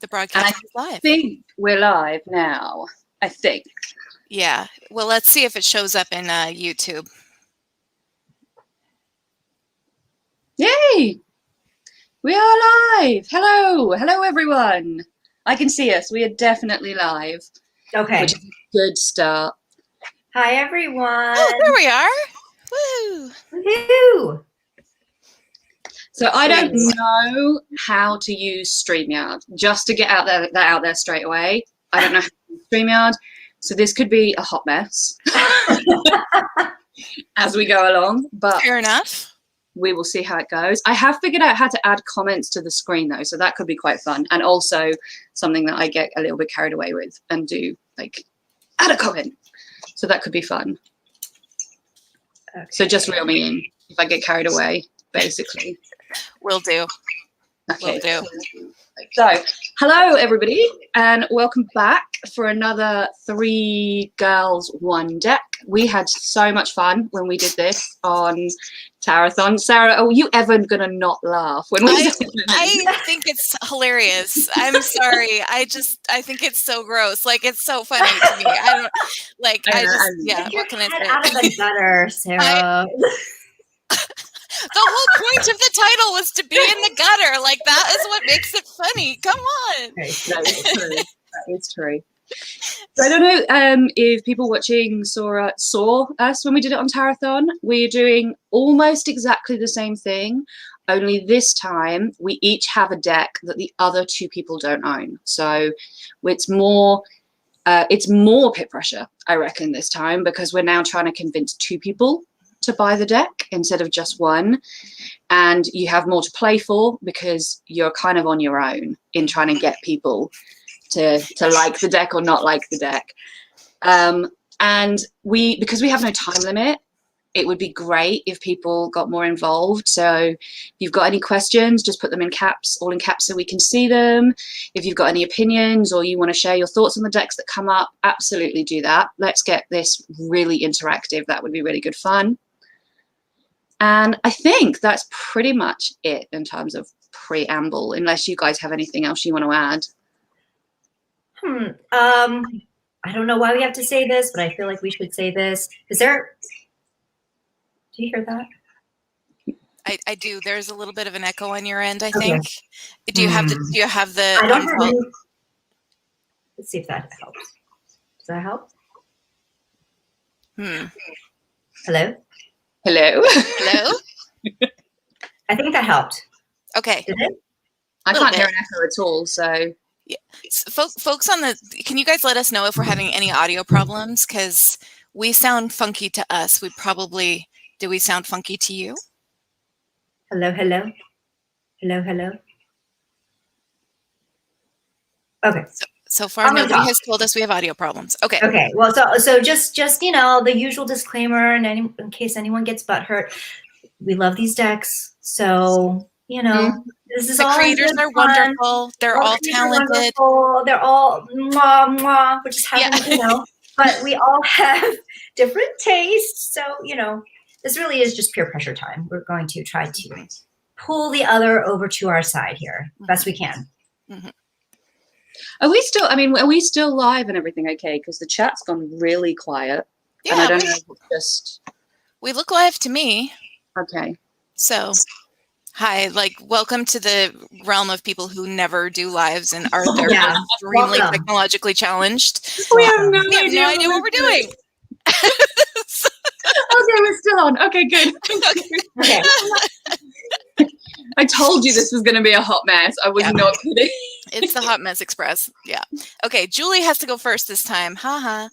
The And broadcast I is live. think we're live now. I think. Yeah. Well, let's see if it shows up in YouTube. Yay! We are live. Hello, everyone. I can see us. We are definitely live. Okay. Which is a good start. Hi, everyone. Oh, there we are. Woo! Woohoo! So I don't know how to use StreamYard. Just to get that out there straight away. I don't know how to use StreamYard. So this could be a hot mess as we go along. But Fair enough. we will see how it goes. I have figured out how to add comments to the screen though, so that could be quite fun. And also something that I get a little bit carried away with and do, like, add a comment. So that could be fun. Okay. So just reel me in if I get carried away, basically. Will do. Okay. Will do. So, hello everybody, and welcome back for another 3 Girls 1 Deck. We had so much fun when we did this on Tarathon. Sarah, are you ever gonna not laugh when we? I think it's hilarious. I'm sorry. I think it's so gross. Like, it's so funny to me. I don't like. Yeah. What can I say? Out of the gutter, Sarah. The whole point of the title was to be in the gutter. Like, that is what makes it funny. Come on. No, it's true. That is true. So I don't know if people watching saw us when we did it on Tarathon. We're doing almost exactly the same thing, only this time we each have a deck that the other 2 people don't own. So it's more pit pressure, I reckon, this time, because we're now trying to convince 2 people to buy the deck instead of just 1, and you have more to play for because you're kind of on your own in trying to get people to like the deck or not like the deck. And because we have no time limit, it would be great if people got more involved. So if you've got any questions, just put them in caps, all in caps, so we can see them. If you've got any opinions or you want to share your thoughts on the decks that come up, absolutely do that. Let's get this really interactive. That would be really good fun. And I think that's pretty much it in terms of preamble, unless you guys have anything else you want to add. I don't know why we have to say this, but I feel like we should say this. Do you hear that? I do. There's a little bit of an echo on your end, I think. Do you have the I don't have any. Let's see if that helps. Does that help? Hello? Hello? Hello? I think that helped. Okay. Did it? I can't hear an echo at all, so. Yeah. Folks can you guys let us know if we're having any audio problems? Because we sound funky to us. Do we sound funky to you? Hello, hello? Hello, hello? Okay. So far, nobody has told us we have audio problems. Okay. Okay. Well, so just the usual disclaimer, and in case anyone gets butthurt, we love these decks. So this is the all creators are wonderful. They're all talented. They're all mwah, mwah. We're just having but we all have different tastes. So this really is just peer pressure time. We're going to try to pull the other over to our side here best we can. Mm-hmm. Are we still live and everything okay? Because the chat's gone really quiet. Yeah, and I don't know if it's just... We look live to me. Okay. So, hi, welcome to the realm of people who never do lives and are extremely technologically challenged. We have no idea what we're doing. Okay, we're still on. Okay, good. Okay. I told you this was going to be a hot mess. I was not kidding. It's the Hot Mess Express. Yeah. Okay, Julie has to go first this time. Ha.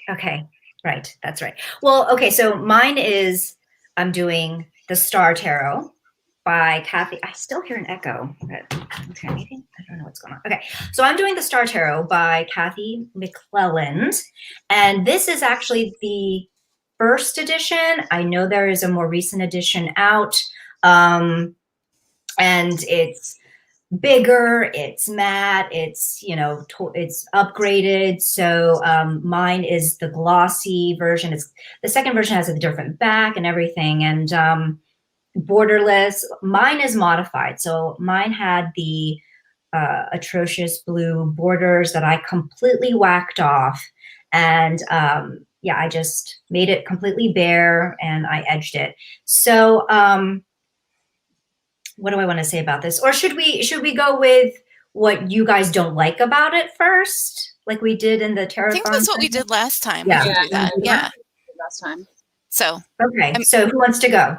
Okay. Right. That's right. Well, okay. So mine is, I'm doing the Star Tarot by Kathy. I still hear an echo. Okay. I don't know what's going on. Okay. So I'm doing the Star Tarot by Kathy McClelland. And this is actually the first edition. I know there is a more recent edition out. And it's bigger, it's matte, it's it's upgraded. So mine is the glossy version. The second version has a different back and everything, and borderless. Mine is modified. So mine had the atrocious blue borders that I completely whacked off. And yeah, I just made it completely bare and I edged it. So what do I want to say about this? Or should we go with what you guys don't like about it first, like we did in the tarot? I think that's what we did last time. Yeah. We can do that. Yeah. Last time. So Okay. So who wants to go?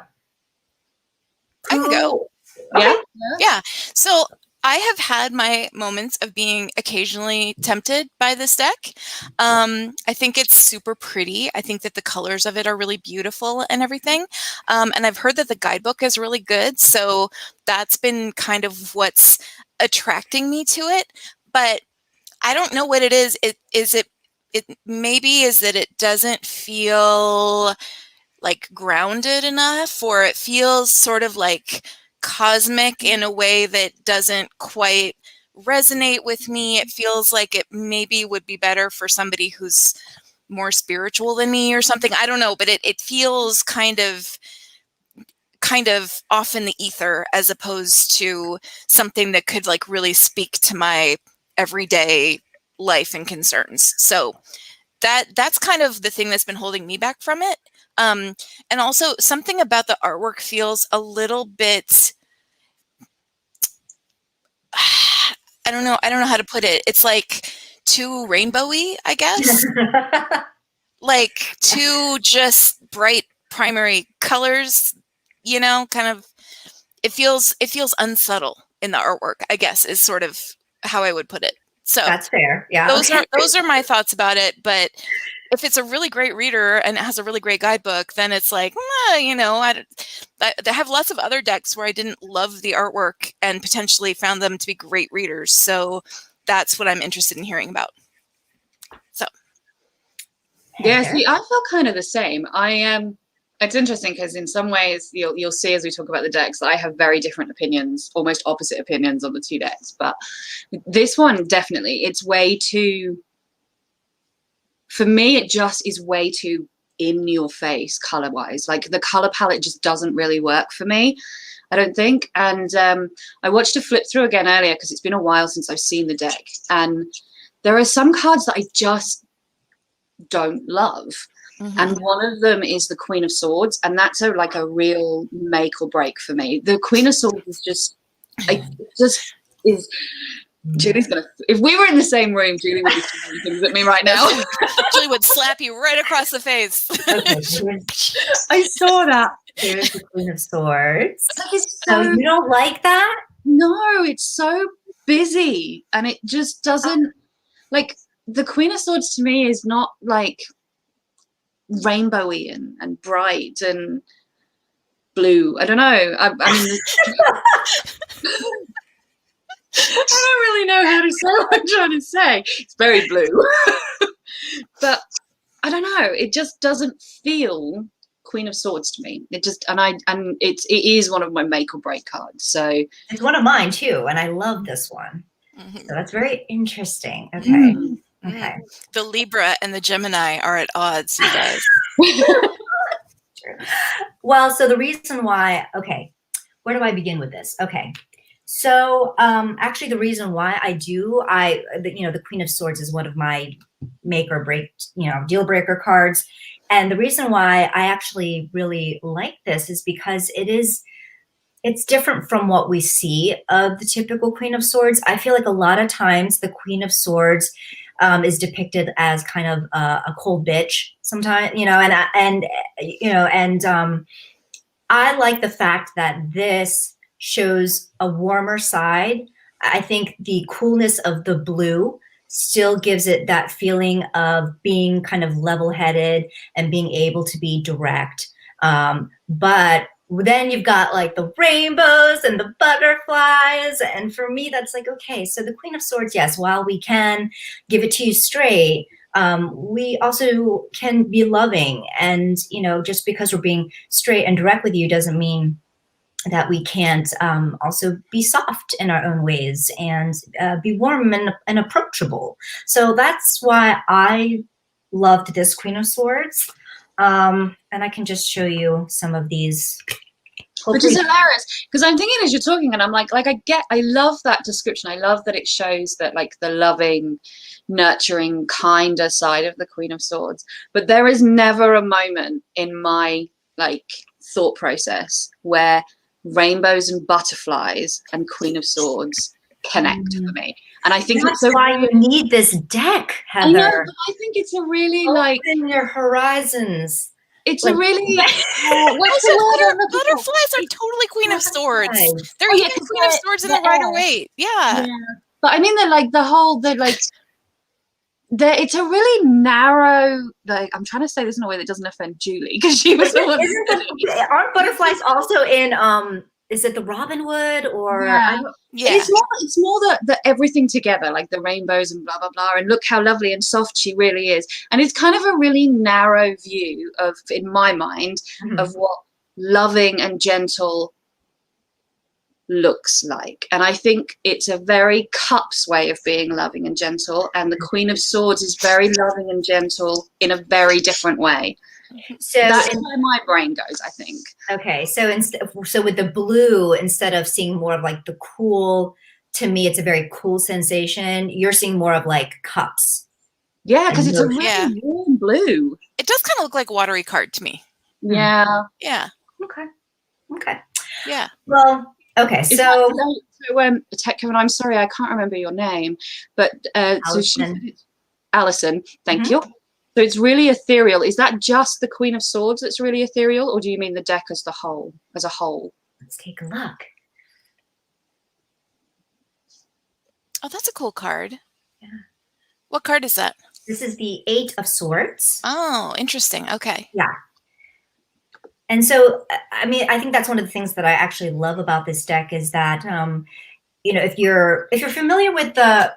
I can go. Okay. Yeah. So I have had my moments of being occasionally tempted by this deck. I think it's super pretty. I think that the colors of it are really beautiful and everything. And I've heard that the guidebook is really good. So that's been kind of what's attracting me to it. But I don't know what it is. It maybe is that it doesn't feel like grounded enough, or it feels sort of like cosmic in a way that doesn't quite resonate with me. It feels like it maybe would be better for somebody who's more spiritual than me or something. I don't know, but it feels kind of off in the ether, as opposed to something that could like really speak to my everyday life and concerns. So that's kind of the thing that's been holding me back from it. And also something about the artwork feels a little bit, I don't know how to put it. It's like too rainbowy, I guess. Like too just bright primary colors, you know, kind of, it feels unsubtle in the artwork, I guess, is sort of how I would put it. So that's fair. Yeah. Those are my thoughts about it. But if it's a really great reader and it has a really great guidebook, then it's like, you know, I have lots of other decks where I didn't love the artwork and potentially found them to be great readers. So that's what I'm interested in hearing about. So. Yeah, see, I feel kind of the same. It's interesting because in some ways you'll see as we talk about the decks that I have very different opinions, almost opposite opinions on the two decks. But this one, definitely, it's way too, for me, it just is way too in your face color wise. Like the color palette just doesn't really work for me, I don't think. And I watched a flip through again earlier because it's been a while since I've seen the deck. And there are some cards that I just don't love. Mm-hmm. And one of them is the Queen of Swords, and that's like a real make or break for me. The Queen of Swords is just, Julie's gonna. If we were in the same room, Julie would be throwing things at me right now. Julie would slap you right across the face. Okay, I saw that. Here's the Queen of Swords. So you don't like that? No, it's so busy, and it just doesn't like the Queen of Swords to me is not like rainbowy and bright and blue. I don't know. I mean, I don't really know how to say what I'm trying to say. It's very blue, but I don't know. It just doesn't feel Queen of Swords to me. It just it is one of my make or break cards. So it's one of mine too, and I love this one. Mm-hmm. So that's very interesting. Okay. Mm-hmm. Okay. The Libra and the Gemini are at odds, you guys. Well, so the reason why, okay, where do I begin with this? Okay. So actually the reason why the Queen of Swords is one of my make or break, deal breaker cards. And the reason why I actually really like this is because it's different from what we see of the typical Queen of Swords. I feel like a lot of times the Queen of Swords is depicted as kind of a cold bitch sometimes, and I like the fact that this shows a warmer side. I think the coolness of the blue still gives it that feeling of being kind of level-headed and being able to be direct. But then you've got like the rainbows and the butterflies. And for me, that's like, okay, so the Queen of Swords, yes, while we can give it to you straight, we also can be loving. And, just because we're being straight and direct with you doesn't mean that we can't also be soft in our own ways and be warm and approachable. So that's why I loved this Queen of Swords. And I can just show you some of these Which is hilarious because I'm thinking as you're talking, and I'm like I love that description. I love that it shows that like the loving, nurturing, kinder side of the Queen of Swords. But there is never a moment in my like thought process where rainbows and butterflies and Queen of Swords connect for me. And I think that's why you need this deck, Heather. I know, but I think it's a really like open your horizons. It's like, a really butterflies are totally Queen of Swords. They're even Queen of Swords in the Rider-Waite. Yeah. But I mean it's a really narrow, like I'm trying to say this in a way that doesn't offend Julie because she was the one. Aren't butterflies also in is it the Robin Wood or It's more the everything together, like the rainbows and blah blah blah, and look how lovely and soft she really is. And it's kind of a really narrow view of, in my mind, of what loving and gentle looks like. And I think it's a very Cups way of being loving and gentle, and the Queen of Swords is very loving and gentle in a very different way. So that's where my brain goes, I think. Okay, so so with the blue, instead of seeing more of like the cool, to me it's a very cool sensation. You're seeing more of like Cups. Yeah, because it's a really warm blue. It does kind of look like watery card to me. Yeah. Yeah. Okay. Yeah. Well, okay. So Tech Kevin, I'm sorry, I can't remember your name, but Alison, thank you. So it's really ethereal. Is that just the Queen of Swords that's really ethereal, or do you mean the deck as a whole? Let's take a look. Oh, that's a cool card. Yeah. What card is that? This is the 8 of Swords. Oh, interesting. Okay. Yeah. And so, I mean, I think that's one of the things that I actually love about this deck is that, if you're familiar with the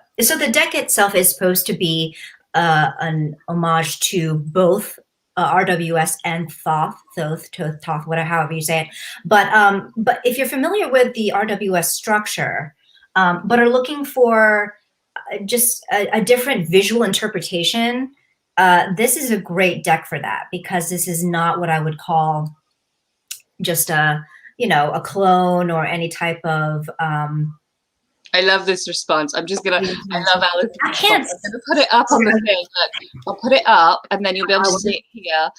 deck itself is supposed to be an homage to both RWS and Thoth, whatever, however you say it. But if you're familiar with the RWS structure, but are looking for just a different visual interpretation, this is a great deck for that, because this is not what I would call just a clone or any type of I love this response. I love Alice. I can't. I'm going to put it up on the thing. Look, I'll put it up, and then you'll be able to see it here.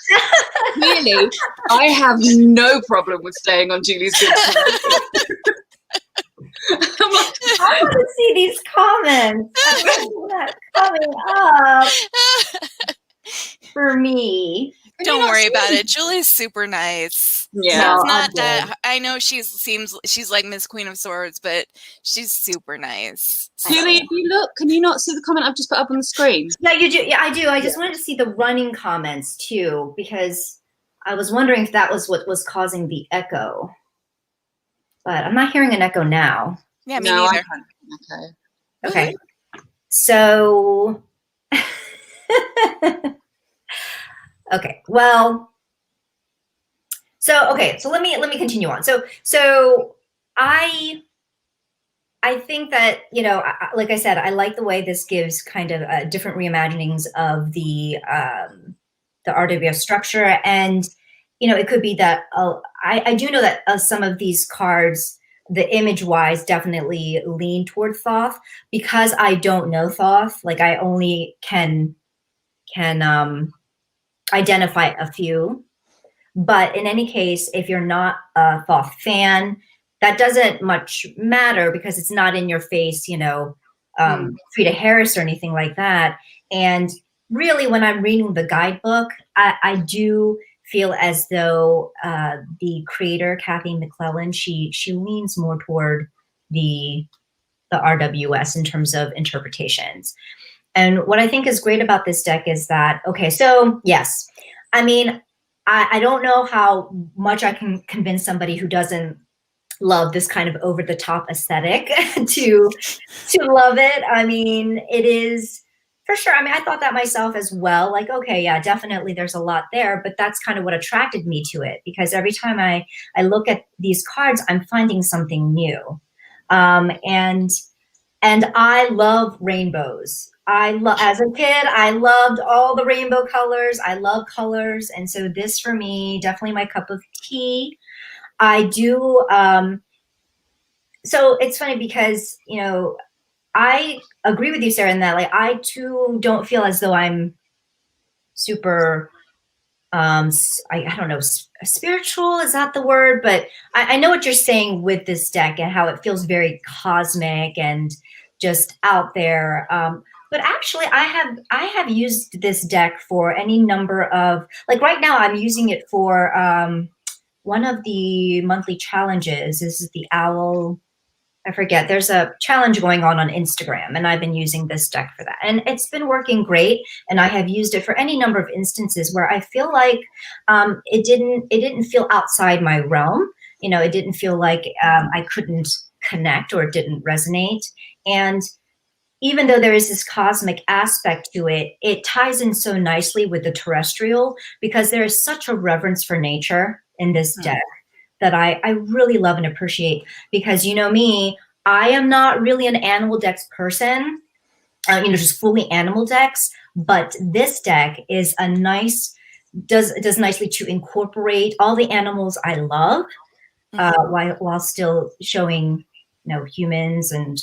Really, I have no problem with staying on Julie's good side. I want to see these comments. Coming up for me. Don't worry about it. Julie's super nice. Yeah, it's not that. I know she's like Miss Queen of Swords, but she's super nice. Julie, if you look, can you not see the comment I've just put up on the screen? Yeah, you do. Yeah, I do. I just wanted to see the running comments too, because I was wondering if that was what was causing the echo. But I'm not hearing an echo now. Yeah, me neither. Okay. So. Okay. Well. So let me continue on. So I think that, like I said, I like the way this gives kind of different reimaginings of the RWS structure, and it could be that I do know that some of these cards, the image wise, definitely lean toward Thoth, because I don't know Thoth. Like, I only can identify a few. But in any case, if you're not a Thoth fan, that doesn't much matter, because it's not in your face, Frida Harris or anything like that. And really, when I'm reading the guidebook, I do feel as though the creator, Kathy McClellan, she leans more toward the RWS in terms of interpretations. And what I think is great about this deck is that, so yes, I mean, I don't know how much I can convince somebody who doesn't love this kind of over-the-top aesthetic to love it. I mean, it is, for sure. I mean, I thought that myself as well. Like, okay, yeah, definitely there's a lot there, but that's kind of what attracted me to it, because every time I look at these cards, I'm finding something new. And I love rainbows. As a kid, I loved all the rainbow colors. I love colors. And so this, for me, definitely my cup of tea. I do. So it's funny because, you know, I agree with you, Sarah, in that like I too don't feel as though I'm super I don't know, spiritual, is that the word? But I know what you're saying with this deck and how it feels very cosmic and just out there. But actually, I have used this deck for any number of, like right now I'm using it for one of the monthly challenges. This is the Owl, I forget, there's a challenge going on Instagram, and I've been using this deck for that. And it's been working great. And I have used it for any number of instances where I feel like it didn't feel outside my realm. You know, it didn't feel like I couldn't connect or it didn't resonate. And even though there is this cosmic aspect to it, it ties in so nicely with the terrestrial because there is such a reverence for nature in this deck that I really love and appreciate, because you know me, I am not really an animal decks person, you know, just fully animal decks, but this deck is a nice, does nicely to incorporate all the animals I love, while still showing, you know, humans and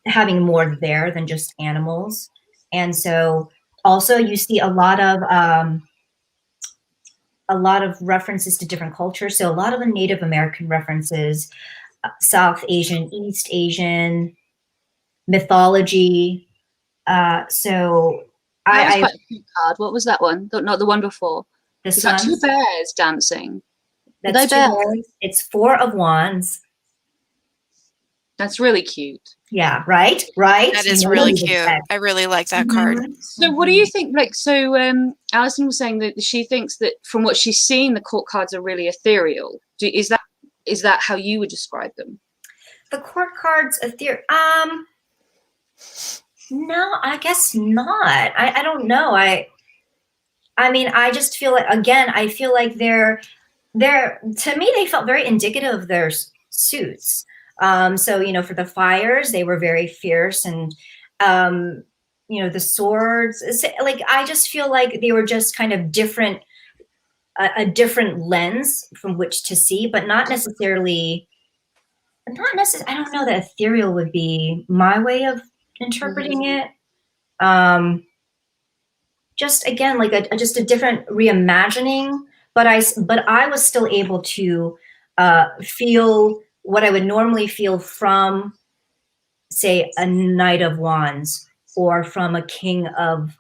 having more there than just animals. And so also you see a lot of references to different cultures. So a lot of the Native American references, South Asian, East Asian, mythology. So That was I quite a cute card. What was that one? Not the one before. the Is that two suns, bears dancing? that's Are they two bears. It's 4 of wands. That's really cute. Yeah, right. That is You know really the cute. deck. I really like that card. Mhm. So what do you think? Like, so Alison was saying that she thinks that from what she's seen, the court cards are really ethereal. Is that how you would describe them? The court cards, no, I guess not. I don't know. I mean, I just feel like, again, I feel like they're, to me, they felt very indicative of their suits. So, you know, for the fires, they were very fierce, and, you know, the swords, like, I just feel like they were just kind of different, a different lens from which to see, but not necessarily, I don't know that ethereal would be my way of interpreting it. Just again, like just a different reimagining, but I was still able to feel what I would normally feel from, say, a Knight of Wands or from a King of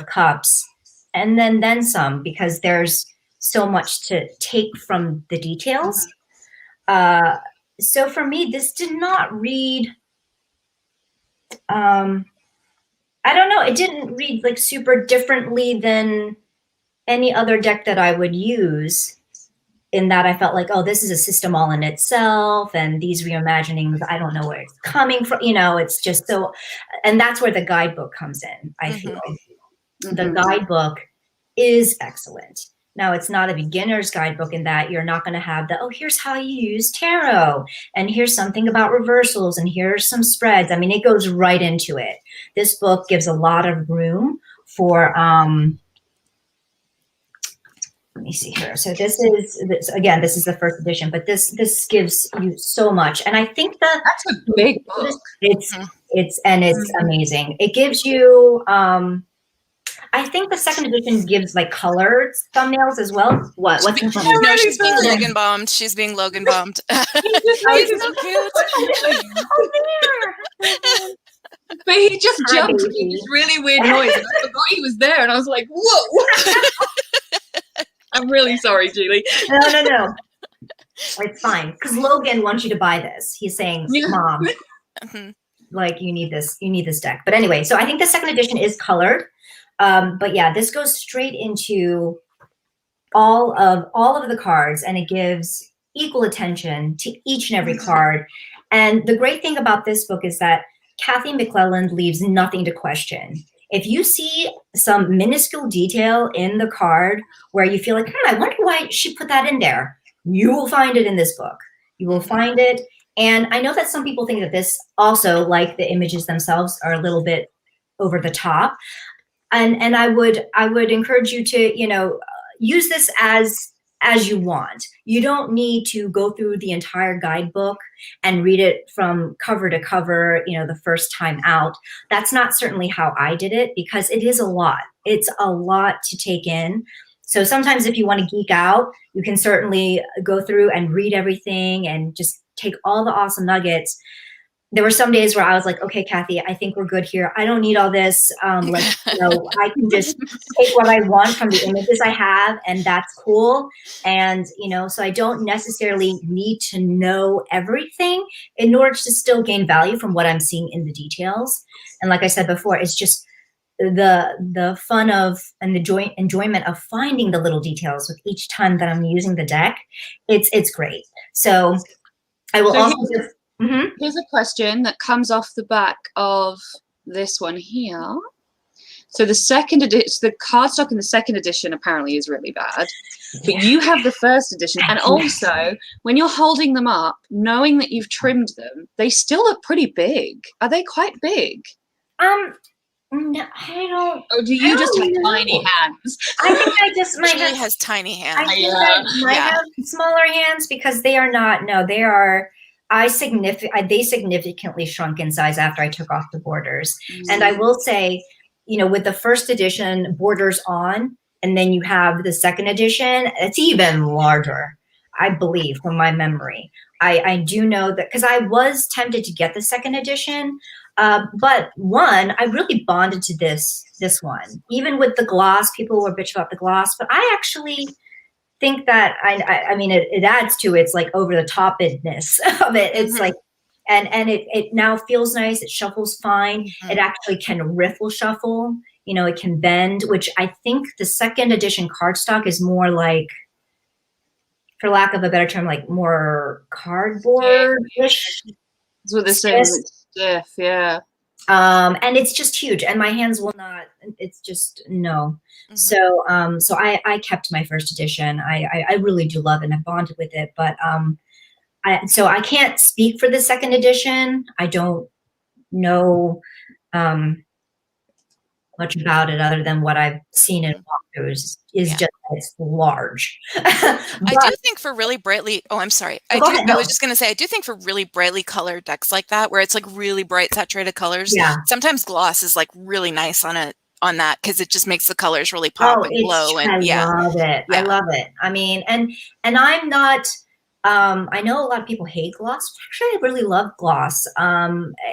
Cups, and then some, because there's so much to take from the details. So for me, this did not read, I don't know, it didn't read like super differently than any other deck that I would use, in that I felt like, oh, this is a system all in itself, and these reimaginings, I don't know where it's coming from, you know, it's just so, and that's where the guidebook comes in, I feel. The guidebook is excellent. Now, it's not a beginner's guidebook in that you're not going to have the, oh, here's how you use tarot, and here's something about reversals, and here's some spreads. I mean, it goes right into it. This book gives a lot of room for, let me see here. So this is the first edition, but this gives you so much. And I think That's a big book. it's amazing. It gives you, I think the second edition gives like colored thumbnails as well. What's the thumbnail? No, she's being Logan bombed. She's being Logan bombed. He's so cute. Oh, there. But he just Hi, jumped baby. with this really weird noise, and I forgot he was there, and I was like, whoa. I'm really sorry, Julie. No. It's fine, because Logan wants you to buy this. He's saying, Mom, like, you need this deck. But anyway, so I think the second edition is colored. But yeah, this goes straight into all of the cards, and it gives equal attention to each and every card. And the great thing about this book is that Kathy McClelland leaves nothing to question. If you see some minuscule detail in the card where you feel like, I wonder why she put that in there, you will find it in this book. You will find it. And I know that some people think that this also, like the images themselves, are a little bit over the top. And I would encourage you to, use this as as you want. You don't need to go through the entire guidebook and read it from cover to cover, you know, the first time out. That's not certainly how I did it, because it is a lot. It's a lot to take in. So sometimes if you want to geek out, you can certainly go through and read everything and just take all the awesome nuggets. There were some days where I was like, okay, Kathy, I think we're good here. I don't need all this. Like, you know, I can just take what I want from the images I have, and that's cool. And, you know, so I don't necessarily need to know everything in order to still gain value from what I'm seeing in the details. And like I said before, it's just the fun of and the enjoyment of finding the little details with each time that I'm using the deck. It's great. So I will So also just. Here's a question that comes off the back of this one here. So the second edition, the cardstock in the second edition apparently is really bad, but you have the first edition. And also, when you're holding them up, knowing that you've trimmed them, they still look pretty big. Are they quite big? No, I don't. Or do you just have tiny hands? I think I just might Julie have. has tiny hands. I think I might have smaller hands, because they are not. No, they are. They significantly shrunk in size after I took off the borders. And I will say, you know, with the first edition borders on, and then you have the second edition, it's even larger, I believe, from my memory. I do know that, because I was tempted to get the second edition, but one, I really bonded to this one. Even with the gloss, people were bitching about the gloss, but I actually think that I mean it adds to its like over the topness of it. It's like, and it now feels nice. It shuffles fine. It actually can riffle shuffle. You know, it can bend, which I think the second edition cardstock is more like, for lack of a better term, like more cardboard-ish. That's what they're saying. It's stiff, yeah. And it's just huge, and my hands will not. It's just no. So, so I kept my first edition. I really do love it, and I bonded with it. But so I can't speak for the second edition. I don't know much about it other than what I've seen in walkthroughs. Just it's large. I do think for really brightly, I'm sorry. I was just going to say, I do think for really brightly colored decks like that, where it's like really bright saturated colors, sometimes gloss is like really nice on that, because it just makes the colors really pop and glow. And I love it. I love it. I mean, and I'm not, I know a lot of people hate gloss. Actually, I really love gloss.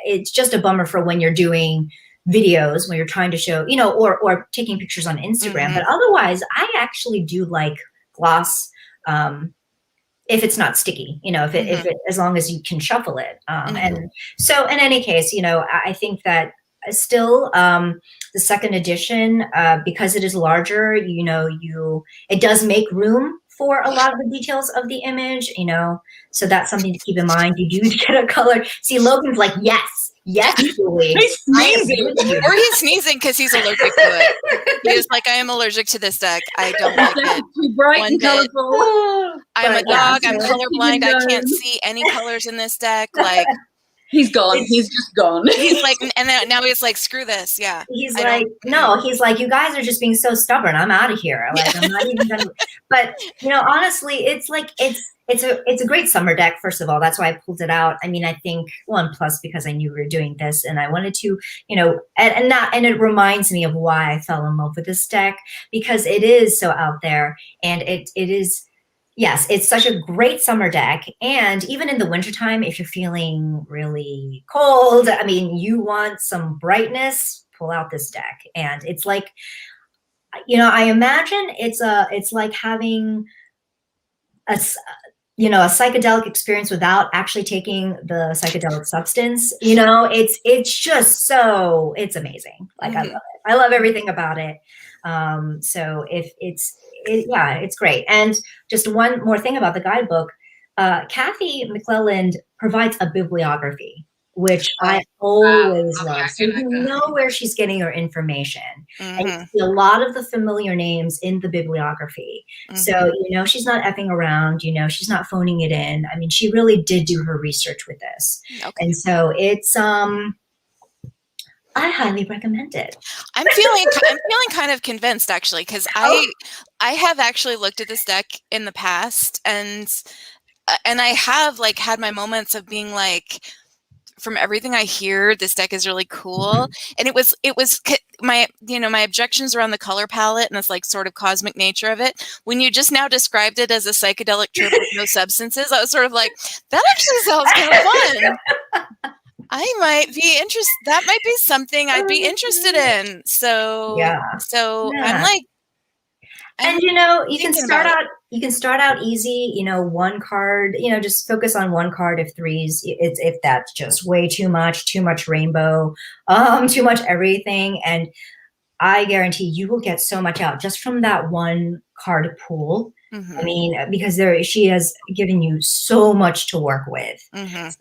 It's just a bummer for when you're doing videos, when you're trying to show, you know, or taking pictures on Instagram. But otherwise, I actually do like gloss, if it's not sticky, you know, if it as long as you can shuffle it. And so in any case, you know, I think that still the second edition, because it is larger, you know, it does make room for a lot of the details of the image, you know, so that's something to keep in mind. You do get a color. See, Logan's like, yes, Julie. He's sneezing. Or he's sneezing because he's allergic to it. He was like, I am allergic to this deck. I don't like it. Too bright and colorful. I'm a dog. I'm colorblind. I can't see any colors in this deck. Like, he's gone. He's just gone. He's like, and then now he's like, screw this. Yeah. He's like, no, he's like, you guys are just being so stubborn. I'm out of here. Like, I'm not even gonna. But you know, honestly, it's like it's a great summer deck. First of all, that's why I pulled it out. I mean, I think one plus because I knew we were doing this, and I wanted to, you know, and it reminds me of why I fell in love with this deck, because it is so out there, and it is. Yes, it's such a great summer deck. And even in the wintertime, if you're feeling really cold, I mean, you want some brightness, pull out this deck. And it's like, you know, I imagine it's like having a psychedelic experience without actually taking the psychedelic substance. You know, it's just so, it's amazing. Like, I love it. I love everything about it. So it's great. And just one more thing about the guidebook, Kathy McClelland provides a bibliography, which I always love. So you know where she's getting her information. And you see a lot of the familiar names in the bibliography. So, you know, she's not effing around, you know, she's not phoning it in. I mean, she really did do her research with this. And so it's, I highly recommend it. I'm feeling kind of convinced actually, because Oh. I have actually looked at this deck in the past, and I have like had my moments of being like, from everything I hear, this deck is really cool. And it was my, my objections around the color palette and this like sort of cosmic nature of it. When you just now described it as a psychedelic trip with no substances, I was sort of like, that actually sounds kind of fun. I might be interested. That might be something I'd be interested in. So, Yeah. I'm like, and you know, you can thinking start about out easy, you know, one card, you know, just focus on one card if threes, if that's just way too much rainbow, too much everything. And I guarantee you will get so much out just from that one card pool. I mean, because she has given you so much to work with.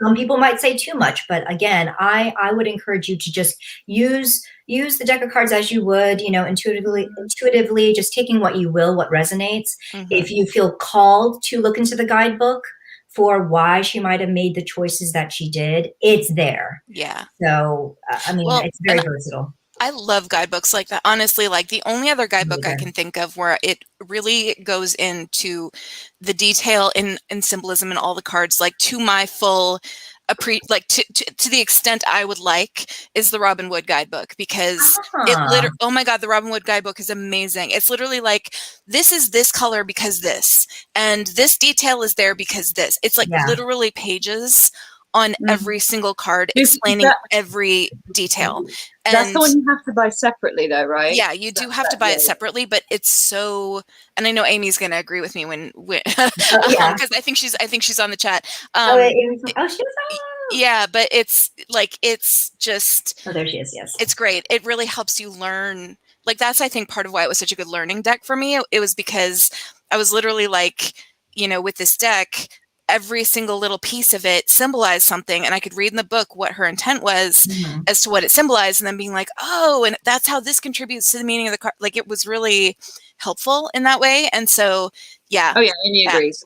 Some people might say too much, but again, I would encourage you to just use the deck of cards as you would, you know, intuitively, just taking what you will, what resonates. If you feel called to look into the guidebook for why she might have made the choices that she did, it's there. Yeah. So, I mean, well, it's very versatile. I love guidebooks like that. Honestly, like the only other guidebook I can think of where it really goes into the detail in symbolism and all the cards, like to my full to the extent I would like, is the Robin Wood guidebook, because oh my God, the Robin Wood guidebook is amazing. It's literally like, this is this color because this, and this detail is there because this. It's like literally pages on every single card explaining every detail. And that's the one you have to buy separately though, right? Yeah, you do have to buy it separately, but it's so, and I know Amy's going to agree with me when because I think she's on the chat. She was on. Yeah, but it's like, it's just, there she is. Yes, it's great. It really helps you learn. Like, that's, I think, part of why it was such a good learning deck for me. It was because I was literally like, you know, with this deck, every single little piece of it symbolized something, and I could read in the book what her intent was as to what it symbolized, and then being like, oh, and that's how this contributes to the meaning of the card. Like, it was really helpful in that way. And so, yeah. Oh yeah, Amy agrees.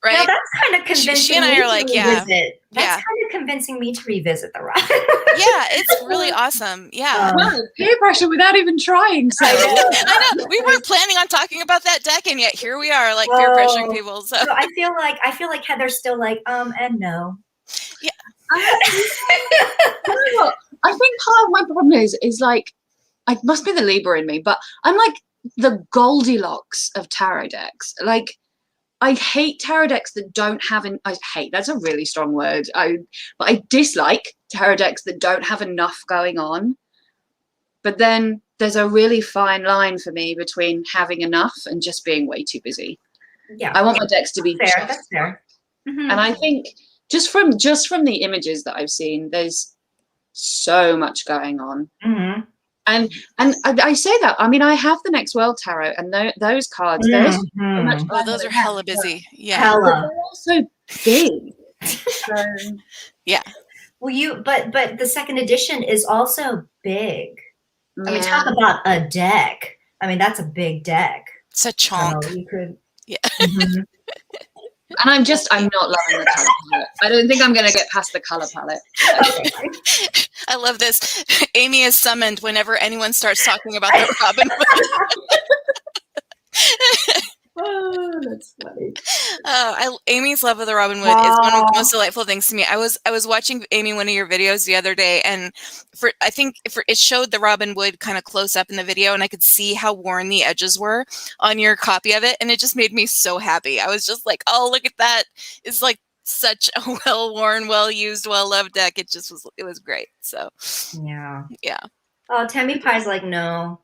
Right? Now that's kind of convincing. She and I are like, That's kind of convincing me to revisit the Robin. Yeah, it's really awesome. Yeah. Wow, peer pressure without even trying. So I know. We weren't planning on talking about that deck, and yet here we are, like, peer pressuring people. So I feel like Heather's still like, and no. Yeah. I think part of my problem is like, it must be the Libra in me, but I'm like the Goldilocks of tarot decks. Like, I hate tarot decks that don't have I hate, that's a really strong word. But I dislike tarot decks that don't have enough going on. But then there's a really fine line for me between having enough and just being way too busy. Yeah. I want my decks to be fair. That's fair. And I think just from the images that I've seen, there's so much going on. And I say that, I mean, I have the Next World Tarot, and those cards, those are hella busy. Yeah. Hella. But they're also big. So, yeah. Well, but the second edition is also big. I mean, talk about a deck. I mean, that's a big deck. It's a chunk. So you could. Yeah. And I'm not loving the color palette. I don't think I'm going to get past the color palette. I love this. Amy is summoned whenever anyone starts talking about the Robin Wood. Oh, that's funny. Amy's love of the Robin Wood is one of the most delightful things to me. I was watching, Amy, one of your videos the other day, and it showed the Robin Wood kind of close up in the video, and I could see how worn the edges were on your copy of it, and it just made me so happy. I was just like, oh, look at that. It's like such a well-worn, well-used, well-loved deck. It was great. So yeah. Oh, Tammy Pie's like, no,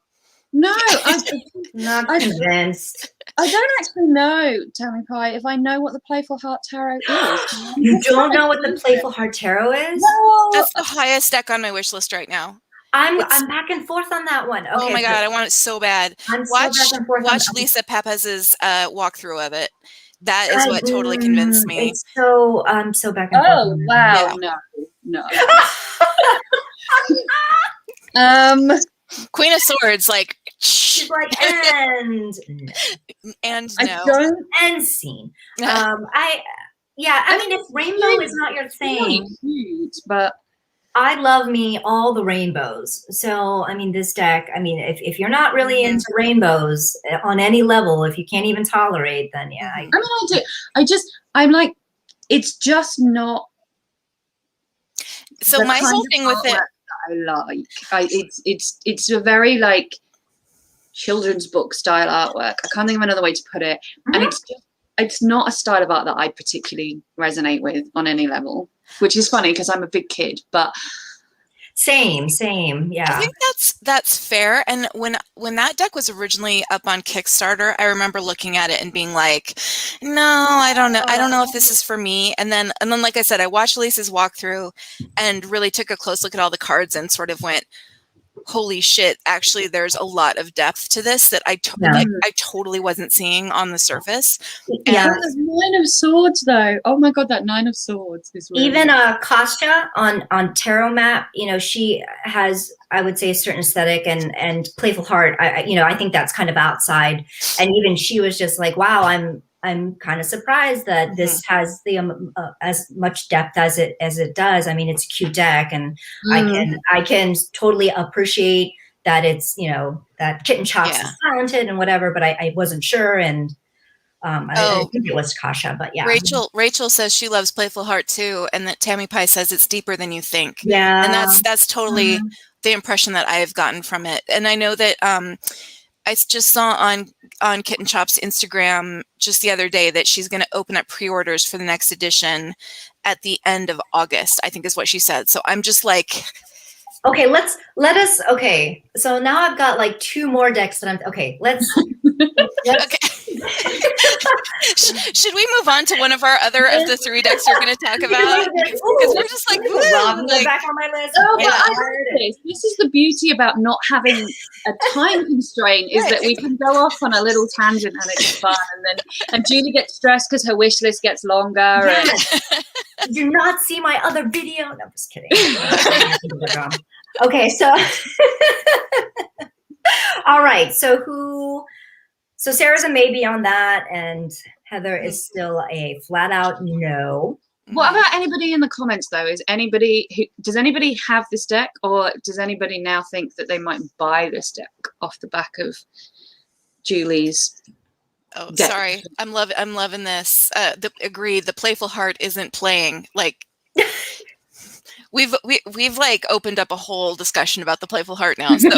I'm not convinced. I don't actually know, Tammy Pie, if I know what the Playful Heart Tarot is. You don't know what the Playful Heart Tarot is? No. That's the highest deck on my wish list right now. I'm back and forth on that one. Okay, oh my God, I want it so bad. Watch Lisa Papez's walkthrough of it. That is what totally convinced me. It's so I'm so back and forth. Oh wow, no. Queen of Swords, like she's like, and no, end scene. I mean, if rainbow is not your thing, cute, but I love me all the rainbows. So, I mean, this deck, I mean, if you're not really into rainbows on any level, if you can't even tolerate, then yeah. I mean, I do. I'm like, it's just not. So the my kind whole of thing with it, artwork that I like. It's a very like children's book style artwork. I can't think of another way to put it. And it's not a style of art that I particularly resonate with on any level, which is funny because I'm a big kid, but Same, yeah. I think that's fair. And when that deck was originally up on Kickstarter, I remember looking at it and being like, no, I don't know if this is for me. And then like I said, I watched Lisa's walkthrough and really took a close look at all the cards and sort of went, holy shit, actually there's a lot of depth to this that I totally wasn't seeing on the surface. Yeah. the 9 of Swords though. Oh my god, that 9 of Swords is really Even Kostya on Tarot Map, you know, she has, I would say, a certain aesthetic, and Playful Heart, I think that's kind of outside. And even she was just like, wow, I'm kind of surprised that this has the as much depth as it does. I mean, it's a cute deck, and I can totally appreciate that it's, you know, that Kitten Chops is talented and whatever, but I wasn't sure, and I think it was Kostya, but yeah. Rachel says she loves Playful Heart too, and that Tammy Pie says it's deeper than you think. Yeah, and that's totally the impression that I have gotten from it. And I know that I just saw on Kitten Chop's Instagram just the other day that she's going to open up pre-orders for the next edition at the end of August, I think is what she said. So I'm just like, okay, okay. So now I've got like 2 more decks that let's okay. Should we move on to one of our other of the 3 decks you're going to talk about? Because we're just like, back on my list. Oh, but I love this is the beauty about not having a time constraint, is that we can go off on a little tangent and it's fun, and Julie gets stressed because her wish list gets longer. Yes. Did you not see my other video? No, I'm just kidding. Okay, so all right, so Sarah's a maybe on that, and Heather is still a flat out no. What about anybody in the comments though? Does anybody have this deck, or does anybody now think that they might buy this deck off the back of Julie's? Oh, sorry. I'm loving this. Agreed. The Playful Heart isn't playing. Like we've like opened up a whole discussion about the Playful Heart now. So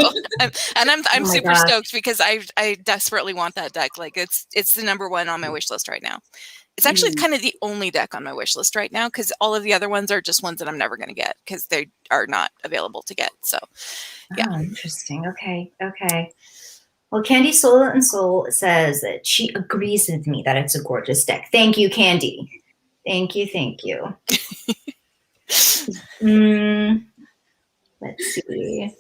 I'm super stoked because I desperately want that deck. Like it's the #1 on my wish list right now. It's actually kind of the only deck on my wish list right now, because all of the other ones are just ones that I'm never going to get because they are not available to get. So yeah. Oh, interesting. Okay. Well, Candy Soul and Soul says that she agrees with me that it's a gorgeous deck. Thank you, Candy. Thank you. Let's see.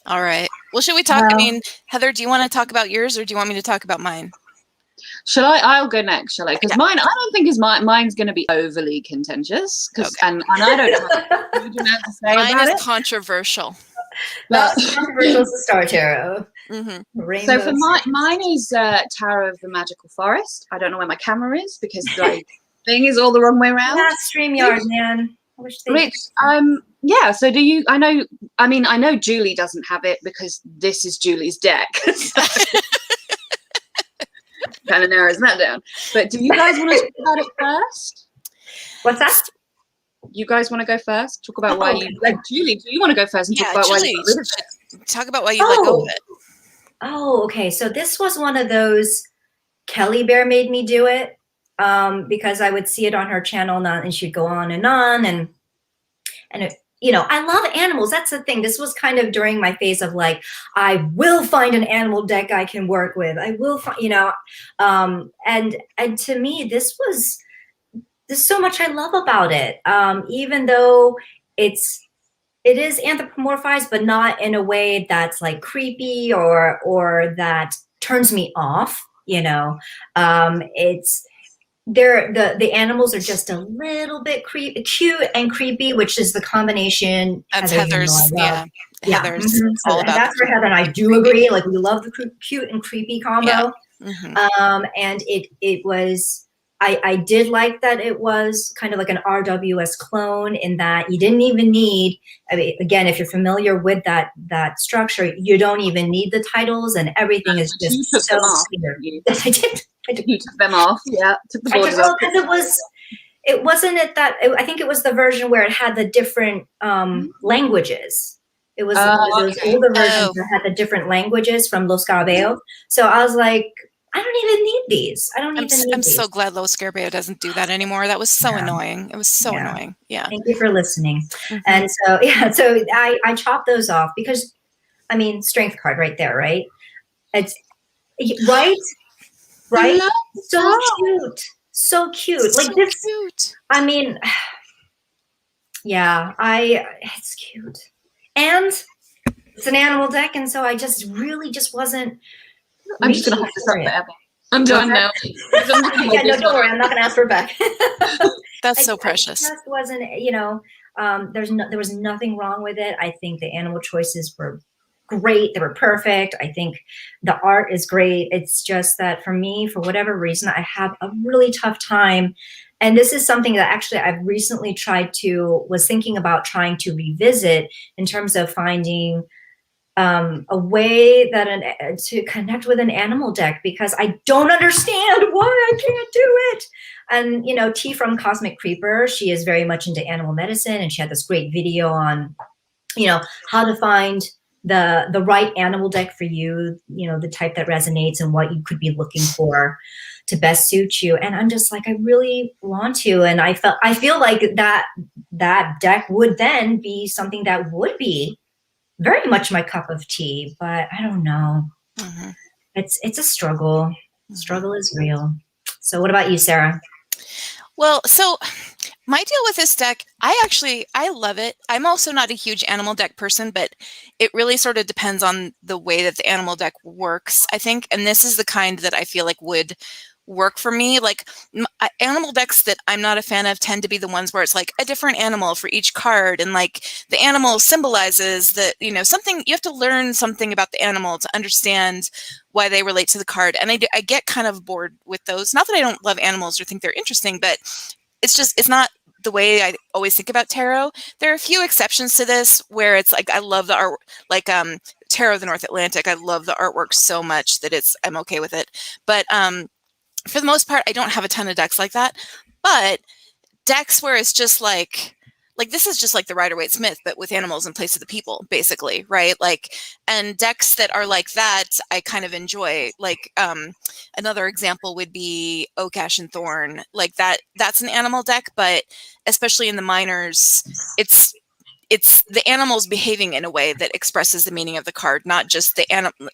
All right. Well, should we talk? I mean, Heather, do you want to talk about yours, or do you want me to talk about mine? Shall I? I'll go next, shall I? Because mine, I don't think mine's going to be overly contentious. And I don't have a huge amount to say mine about is it. controversial. But controversial is the Star Tarot. So for mine is Tarot of the Magical Forest. I don't know where my camera is because the thing is all the wrong way around. Not StreamYard, man. I wish they yeah. So do you? I know Julie doesn't have it because this is Julie's deck. Kind of narrows that down. But do you guys want to talk about it first? What's that? You guys want to go first? Talk about why you like Julie. Do you want to go first and talk about Julie, why you got rid of it? Talk about why you let go of it. Oh, okay. So this was one of those Kelly Bear made me do it because I would see it on her channel and she'd go on and it, you know, I love animals. That's the thing. This was kind of during my phase of like, I will find an animal deck I can work with. I will find, you know, and to me, there's so much I love about it. Even though it is anthropomorphized, but not in a way that's like creepy or that turns me off, you know. The animals are just a little bit cute and creepy, which is the combination. That's Heather's, Heather's all about. That's for Heather, and I do agree. Like we love the cute and creepy combo. Yeah. And it was I did like that it was kind of like an RWS clone in that you didn't even need, I mean, again, if you're familiar with that structure, you don't even need the titles and everything is You just took so them off, clear. didn't you? Yes, I did. You took them off. Yeah, took the borders off. Because it wasn't it that, I think it was the version where it had the different languages. It was those older versions that had the different languages from Los Scarabeo. So I was like, I don't even need these. I don't even need I'm these. so glad Los Scarabeo doesn't do that anymore. That was so annoying. It was so annoying. Yeah. Thank you for listening. And so I chopped those off because, I mean, strength card right there, right? It's right. So cute. So cute. Like this. Cute. I mean, yeah, it's cute. And it's an animal deck, and so I just really wasn't. I'm just gonna hold this up forever. I'm done now. Yeah, no, don't worry. I'm not gonna ask for it back. That's so precious. It just wasn't, there was nothing wrong with it. I think the animal choices were great. They were perfect. I think the art is great. It's just that for me, for whatever reason, I have a really tough time. And this is something that actually I've recently was thinking about trying to revisit in terms of finding a way that to connect with an animal deck, because I don't understand why I can't do it. And, T from Cosmic Creeper, she is very much into animal medicine, and she had this great video on, how to find the right animal deck for you, the type that resonates and what you could be looking for to best suit you. And I'm just like, I really want to. And I feel like that deck would then be something that would be very much my cup of tea, but I don't know. It's a struggle. Struggle is real. So what about you, Sarah? Well, so my deal with this deck, I love it. I'm also not a huge animal deck person, but it really sort of depends on the way that the animal deck works, I think. And this is the kind that I feel like would work for me. Like animal decks that I'm not a fan of tend to be the ones where it's like a different animal for each card, and like the animal symbolizes that, something, you have to learn something about the animal to understand why they relate to the card. And I get kind of bored with those. Not that I don't love animals or think they're interesting, but it's not the way I always think about tarot. There are a few exceptions to this where it's like, I love the art, like Tarot of the North Atlantic. I love the artwork so much that I'm okay with it. But for the most part, I don't have a ton of decks like that. But decks where it's just like this is just like the Rider-Waite-Smith, but with animals in place of the people, basically, right? Like, and decks that are like that, I kind of enjoy. Like, another example would be Oak, Ash, and Thorn. Like that's an animal deck, but especially in the minors, it's the animals behaving in a way that expresses the meaning of the card, not just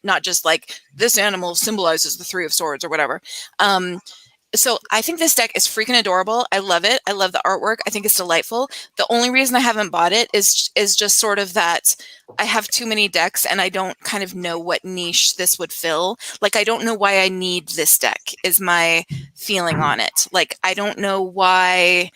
not just like this animal symbolizes the Three of Swords or whatever. So I think this deck is freaking adorable. I love it. I love the artwork. I think it's delightful. The only reason I haven't bought it is just sort of that I have too many decks and I don't kind of know what niche this would fill. Like, I don't know why I need this deck is my feeling on it. Like, I don't know why.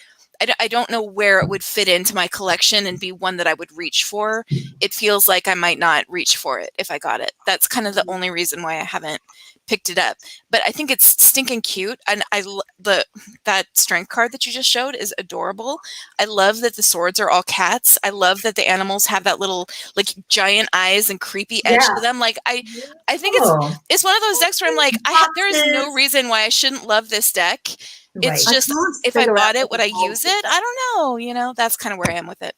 I don't know where it would fit into my collection and be one that I would reach for. It feels like I might not reach for it if I got it. That's kind of the only reason why I haven't picked it up. But I think it's stinking cute. And that strength card that you just showed is adorable. I love that the swords are all cats. I love that the animals have that little like giant eyes and creepy edge to them. Like I think it's one of those decks where I'm like, there is no reason why I shouldn't love this deck. It's just, if I bought it, would I use it? I don't know. That's kind of where I am with it.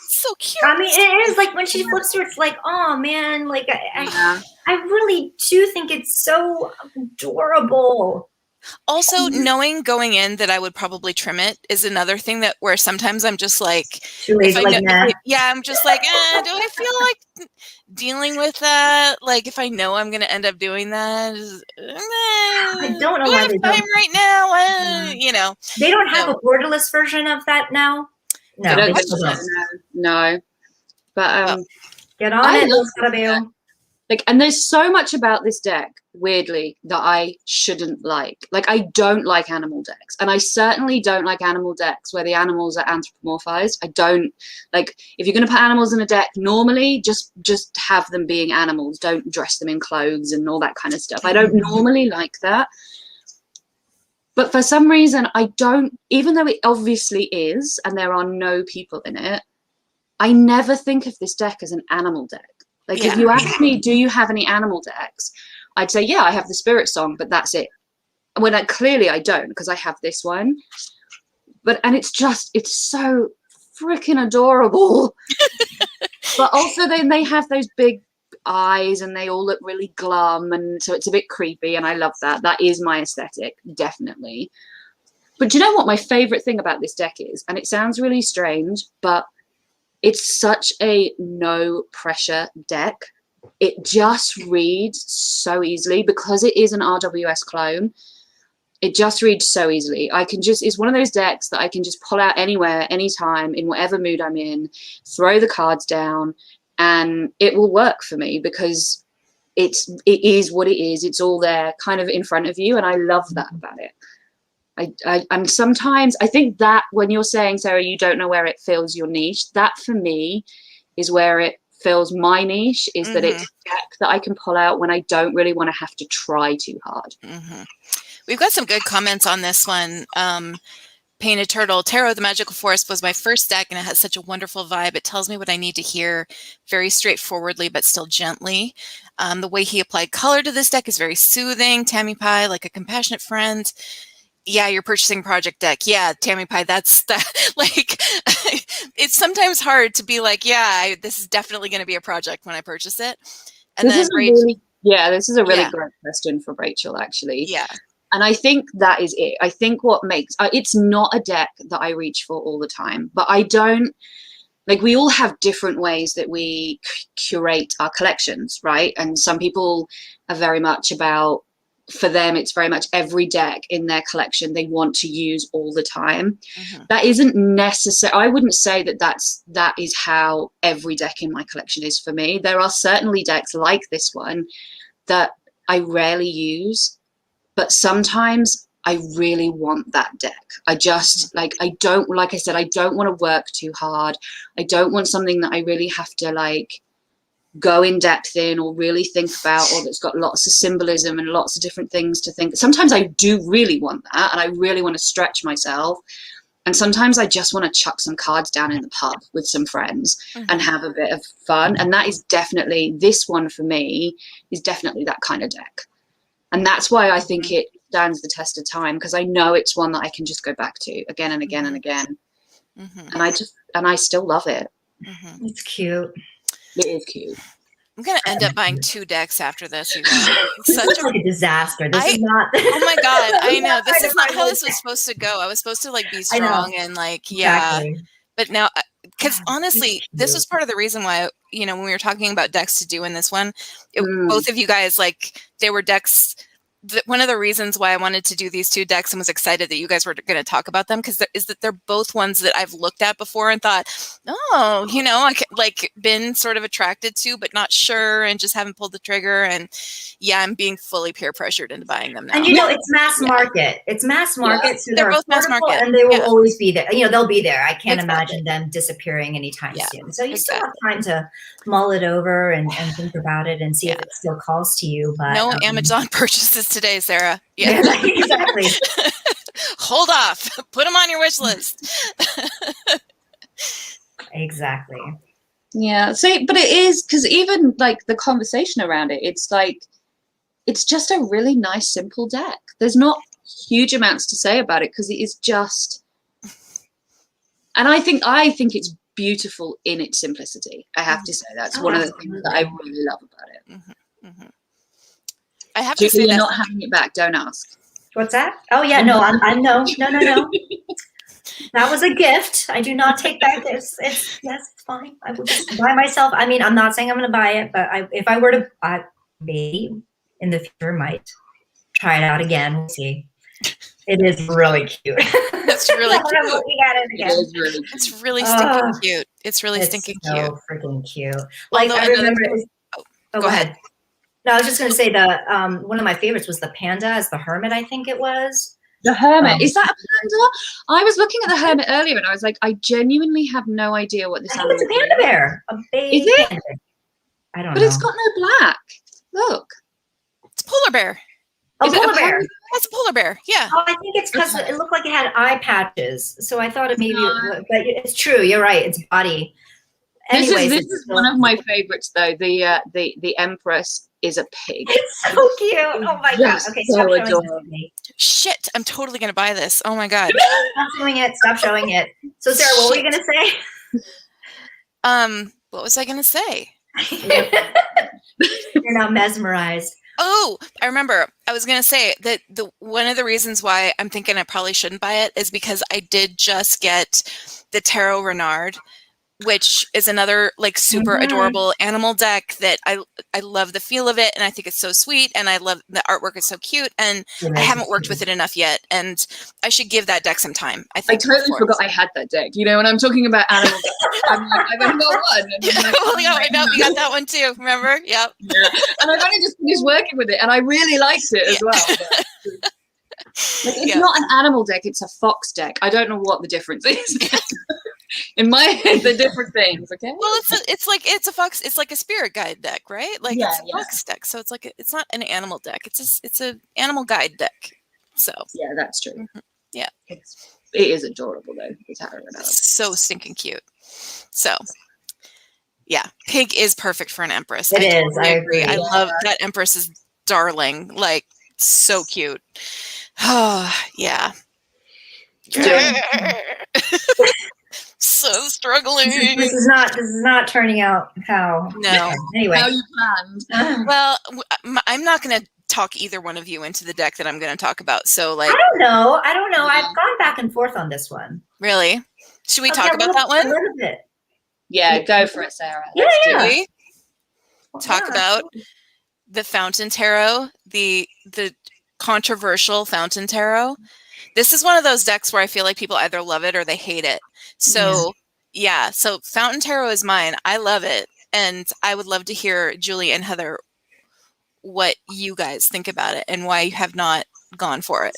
So cute. I mean, it is like when she flips through, it's like, oh man, like I really do think it's so adorable. Also, knowing going in that I would probably trim it is another thing that where sometimes I'm just like, I'm just like, do I feel like dealing with that? Like, if I know I'm going to end up doing that, I don't know why they don't. Right now, they don't have a borderless version of that now. No, they don't. No. But get on it, like, and there's so much about this deck, weirdly, that I shouldn't like. Like, I don't like animal decks. And I certainly don't like animal decks where the animals are anthropomorphized. I don't, like, if you're going to put animals in a deck, normally just have them being animals. Don't dress them in clothes and all that kind of stuff. I don't normally like that. But for some reason, I don't, even though it obviously is, and there are no people in it, I never think of this deck as an animal deck. Like, if you ask me, do you have any animal decks? I'd say, yeah, I have the Spirit Song, but that's it. When clearly I don't, because I have this one. And it's so freaking adorable. But also then they have those big eyes and they all look really glum, and so it's a bit creepy, and I love that. That is my aesthetic, definitely. But do you know what my favorite thing about this deck is? And it sounds really strange, but it's such a no pressure deck. It just reads so easily because it is an RWS clone. It just reads so easily. It's one of those decks that I can just pull out anywhere, anytime, in whatever mood I'm in, throw the cards down, and it will work for me because it is what it is. It's all there kind of in front of you. And I love that about it. And sometimes I think that when you're saying, Sarah, you don't know where it fills your niche, that for me is where it fills my niche, is that it's a deck that I can pull out when I don't really want to have to try too hard. We've got some good comments on this one. Painted Turtle, Tarot, the Magical Forest was my first deck, and it has such a wonderful vibe. It tells me what I need to hear very straightforwardly, but still gently. The way he applied color to this deck is very soothing. Tammy Pie, like a compassionate friend. Yeah, you're purchasing project deck. Yeah, Tammy Pie, that's like, it's sometimes hard to be like, yeah, this is definitely going to be a project when I purchase it. And this is a really great question for Rachel, actually. Yeah. And I think that is it. I think what makes it's not a deck that I reach for all the time, but I don't, like, we all have different ways that we curate our collections, right? And some people are very much about, for them, it's very much every deck in their collection they want to use all the time. That isn't necessary. I wouldn't say that is how every deck in my collection is for me. There are certainly decks like this one that I rarely use, but sometimes I really want that deck. I just, like I don't want to work too hard. I don't want something that I really have to like go in depth in or really think about, or that's got lots of symbolism and lots of different things to think. Sometimes I do really want that, and I really want to stretch myself. And sometimes I just want to chuck some cards down in the pub with some friends and have a bit of fun. And that is definitely, this one for me is definitely that kind of deck. And that's why I think it stands the test of time, because I know it's one that I can just go back to again and again and again. And I still love it. It's cute. It is cute. I'm going to end up buying 2 decks after this. You guys. This is like a disaster. This is not. Oh my God. I know. This is not how this was supposed to go. I was supposed to like be strong and like, Exactly. But now, because honestly, this was part of the reason why, you know, when we were talking about decks to do in this one, both of you guys, like, they were decks. One of the reasons why I wanted to do these 2 decks and was excited that you guys were going to talk about them, because is that they're both ones that I've looked at before and thought, oh, you know, I like been sort of attracted to, but not sure, and just haven't pulled the trigger. And yeah, I'm being fully peer pressured into buying them now. And you know, it's mass market. It's mass market. So they're both mass market, and they will always be there. You know, they'll be there. I can't imagine them disappearing anytime soon. So you still have time to mull it over and think about it and see if it still calls to you. But no Amazon purchases today, Sarah. Yeah, exactly. Hold off. Put them on your wish list. Exactly. Yeah. See, but it is, because even like the conversation around it, it's like, it's just a really nice, simple deck. There's not huge amounts to say about it because it is just, and I think it's beautiful in its simplicity. I have to say that's one of the things that I really love about it. I have to say, you're not having it back. Don't ask. What's that? Oh yeah, no, I'm no. That was a gift. I do not take back this. It's fine. I will just buy myself. I mean, I'm not saying I'm going to buy it, but if I were to, maybe in the future, might try it out again. We'll see. It is really cute. It's really cute. Looking at it again. It's really stinking cute. It's really stinking so cute. Freaking cute. Like, although I remember. Go ahead. No, I was just going to say the one of my favorites was the panda as the hermit. I think it was. The hermit. Is that a panda? I was looking at the hermit earlier and I was like, I genuinely have no idea what this animal is. It's a panda bear. A big is it? Panda. I don't know. But it's got no black. Look. It's polar bear. Oh, Is it a polar bear. panda? That's a polar bear. Yeah. Oh, I think it's because Okay. it looked like it had eye patches. So I thought it maybe, No. but it's true. You're right. It's body. This Anyways, is it's one still, of my favorites though. The Empress is a pig. it's so cute. Oh my God. Just Okay, so stop showing this adorable. to me. Shit. I'm totally going to buy this. Oh my God. Stop showing it. Stop showing it. So Sarah, what were you going to say? What was I going to say? You're now mesmerized. Oh, I remember. I was going to say that one of the reasons why I'm thinking I probably shouldn't buy it is because I did just get the Tarot Renard, which is another like super Mhm. adorable animal deck that I love the feel of it, and I think it's so sweet, and I love the artwork is so cute, and I haven't worked with it enough yet, and I should give that deck some time. I I think totally before- forgot I had that deck. You know, when I'm talking about animals, I'm like, I've only got one. And, I'm like, well, yeah, oh my I know we got that one too. Remember? Yep. Yeah. And I've only just finished working with it, and I really liked it as well. But, like, it's Yeah. not an animal deck; it's a fox deck. I don't know what the difference is. In my head, they're different things. Okay. Well, it's a fox. It's like a spirit guide deck, right? Like Yeah, it's a yeah. fox deck, so it's like it's not an animal deck. It's a animal guide deck. So Yeah, that's true. Yeah. It is adorable though. The Tarot Renard. it's so stinking cute. So yeah, pig is perfect for an empress. It is, totally I agree. I agree. love that empress is darling. Like so cute. Oh yeah. So struggling. This is not turning out how. No. Anyway. How you planned? Well, I'm not going to talk either one of you into the deck that I'm going to talk about. So, like, I don't know. I've gone back and forth on this one. really, should we Okay, talk a about little- that one? A little bit. Yeah, go for it, Sarah. Yeah, Let's do yeah. it. We talk Yeah. about the Fountain Tarot, the controversial Fountain Tarot. This is one of those decks where I feel like people either love it or they hate it. So, yeah. So Fountain Tarot is mine. I love it, and I would love to hear Julie and Heather what you guys think about it and why you have not gone for it.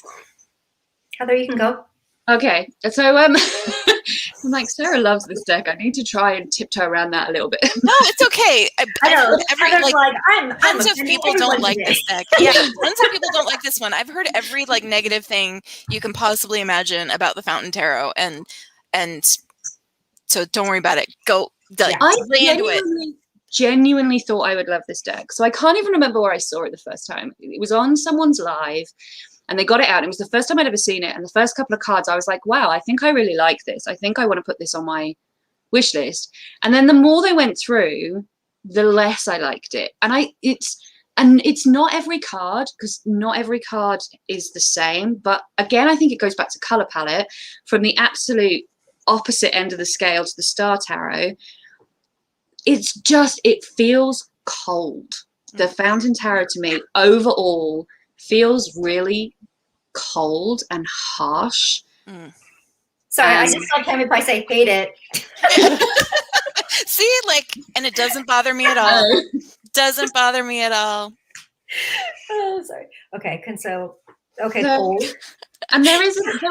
Heather, you can go. Okay, so I'm like, Sarah loves this deck. I need to try and tiptoe around that a little bit. No, it's okay. I know. Heather's like, like, I'm tons of offending people don't everybody like today. this deck. Yeah, tons of people don't like this one. I've heard every like negative thing you can possibly imagine about the Fountain Tarot, and so don't worry about it. Go like, I lay into it. genuinely thought I would love this deck. So I can't even remember where I saw it the first time. It was on someone's live and they got it out. It was the first time I'd ever seen it. And the first couple of cards, I was like, wow, I think I really like this. I think I want to put this on my wish list. And then the more they went through, the less I liked it. And it's not every card, because not every card is the same. But again, I think it goes back to color palette. From the absolute opposite end of the scale to the Star Tarot, it feels cold. The Fountain Tarot to me overall feels really cold and harsh. Sorry, I just saw Tammy Price say hate it. See, like, and it doesn't bother me at all. Doesn't bother me at all. Oh, sorry. Okay, So- cool. And there isn't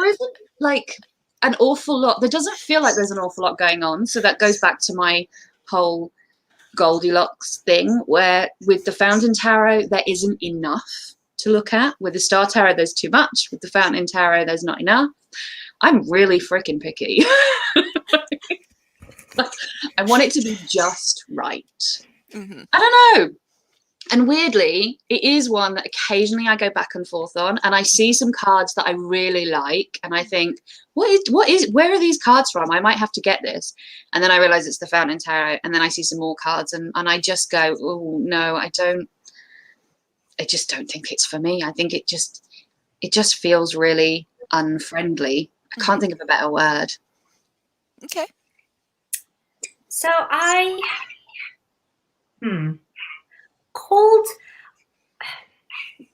like an awful lot. There doesn't feel like there's an awful lot going on. So that goes back to my whole Goldilocks thing, where with the Fountain Tarot there isn't enough to look at. With the Star Tarot there's too much. With the Fountain Tarot there's not enough. I'm really freaking picky. I want it to be just right. Mhm. I don't know. And weirdly, it is one that occasionally I go back and forth on, and I see some cards that I really like, and I think, where are these cards from? I might have to get this. And then I realize it's the Fountain Tarot, and then I see some more cards, and I just go, oh no, I just don't think it's for me. I think it just feels really unfriendly. I can't think of a better word. Okay. So cold.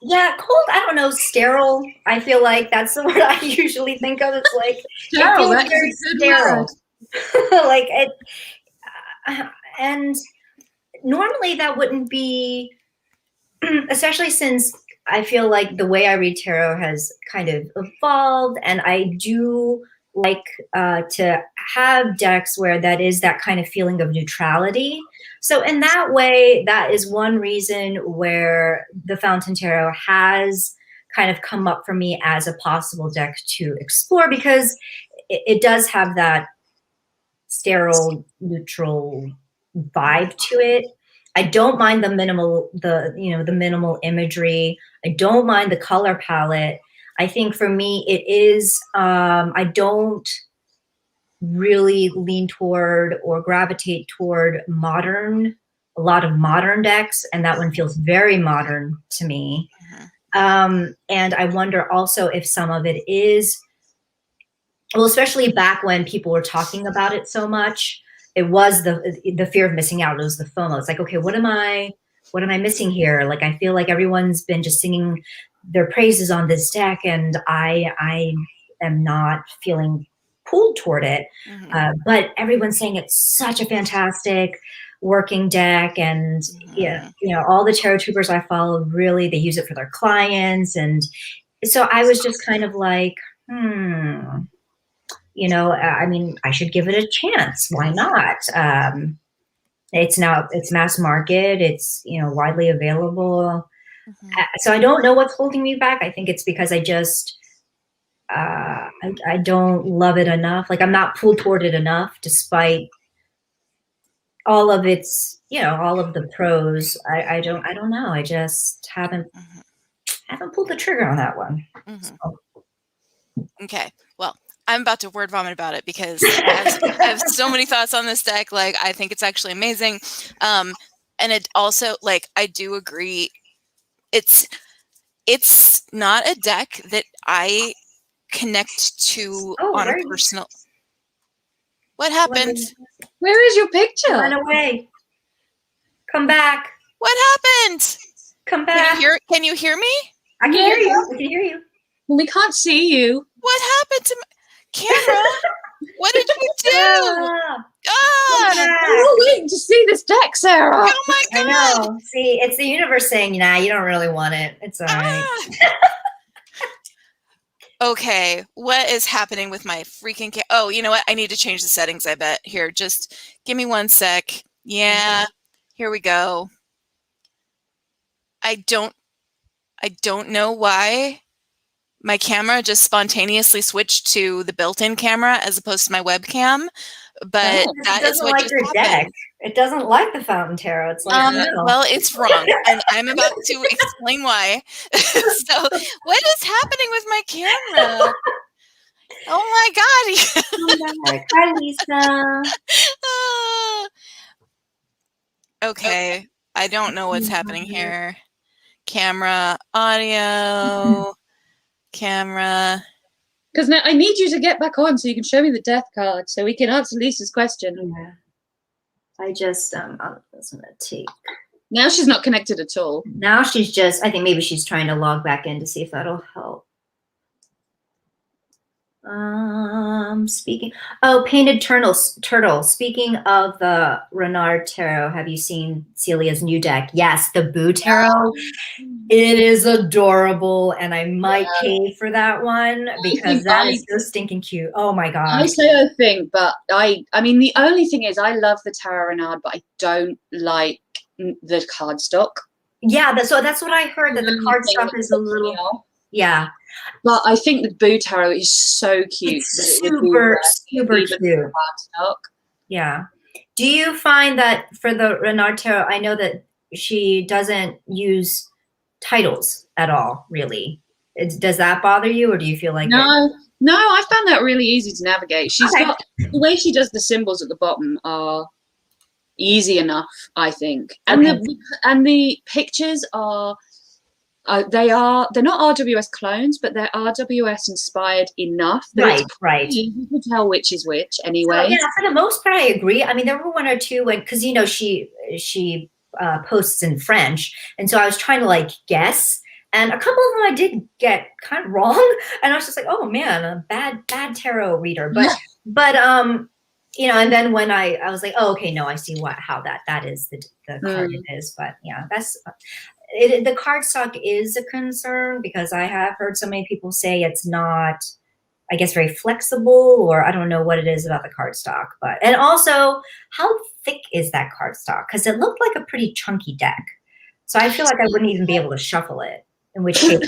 Yeah, cold. I don't know. Sterile. I feel like that's the word I usually think of. It's like Sterile, it that feels very is a good sterile. word. Like it, and normally that wouldn't be, especially since I feel like the way I read tarot has kind of evolved, and I do like to have decks where that is that kind of feeling of neutrality. So in that way, that is one reason where the Fountain Tarot has kind of come up for me as a possible deck to explore, because it does have that sterile, neutral vibe to it. I don't mind the minimal imagery. I don't mind the color palette. I think for me, it is, I don't really lean toward or gravitate toward a lot of modern decks, and that one feels very modern to me. And I wonder also if some of it is, well, especially back when people were talking about it so much, it was the fear of missing out. It was the FOMO. It's like, okay, what am I missing here? Like, I feel like everyone's been just singing their praises on this deck, and I am not feeling pulled toward it. But everyone's saying it's such a fantastic working deck, and all the tarot tubers I follow, really, they use it for their clients. And so I was just kind of like, I mean, I should give it a chance. Why not? It's mass market. It's, widely available. So I don't know what's holding me back. I think it's because I just, I don't love it enough. Like, I'm not pulled toward it enough, despite all of its, all of the pros. I don't know. I just haven't pulled the trigger on that one. So. Okay. Well, I'm about to word vomit about it because I have so many thoughts on this deck. Like, I think it's actually amazing. And it also, like, I do agree. It's not a deck that I connect to on a personal. What happened? Where is your picture? Run away. Come back. What happened? Come back. Can you hear me? I can hear you. I can hear you. Well, we can't see you. What happened to my camera? What did you do? God! We're waiting to see this deck, Sarah. Oh my God! I know. See, it's the universe saying, "Nah, you don't really want it. It's all right." Okay, what is happening with my freaking camera? Oh, you know what? I need to change the settings, I bet. Here, just give me 1 sec. Yeah, here we go. I don't know why my camera just spontaneously switched to the built-in camera as opposed to my webcam, but that is what just happened. Deck. It doesn't like the Fountain Tarot. It's like, well, it's wrong, and I'm about to explain why. So, what is happening with my camera? Oh my God! Hi, Lisa. Okay, I don't know what's happening here. Camera, audio, camera. Because now I need you to get back on so you can show me the death card so we can answer Lisa's question. Yeah. I just, I'm just going to take. Now she's not connected at all. Now she's just, I think maybe she's trying to log back in to see if that'll help. Painted Turtle. Speaking of the Renard Tarot, have you seen Celia's new deck? Yes, the Boo Tarot. It is adorable, and I might pay for that one because that is so stinking cute. Oh my God. I say a thing, but I mean, the only thing is I love the Tarot Renard, but I don't like the cardstock. Yeah, that's what I heard, that the cardstock is a little, yeah. But I think the Boo Tarot is so cute. It's super cute. Yeah. Do you find that for the Renard Tarot, I know that she doesn't use titles at all, really. Does that bother you, or do you feel like No, I found that really easy to navigate. She's got the way she does the symbols at the bottom are easy enough, I think. And the pictures are they're not RWS clones, but they're RWS inspired enough that right. You can tell which is which anyway. So, yeah, for the most part, I agree. I mean, there were one or two because she posts in French, and so I was trying to like guess, and a couple of them I did get kind of wrong, and I was just like, oh man, a bad tarot reader. But and then when I was like, oh, okay, no, I see how that is the card it is. But yeah, that's. The cardstock is a concern because I have heard so many people say it's not, I guess, very flexible, or I don't know what it is about the cardstock. And also, how thick is that cardstock? Because it looked like a pretty chunky deck. So I feel like I wouldn't even be able to shuffle it. In which case,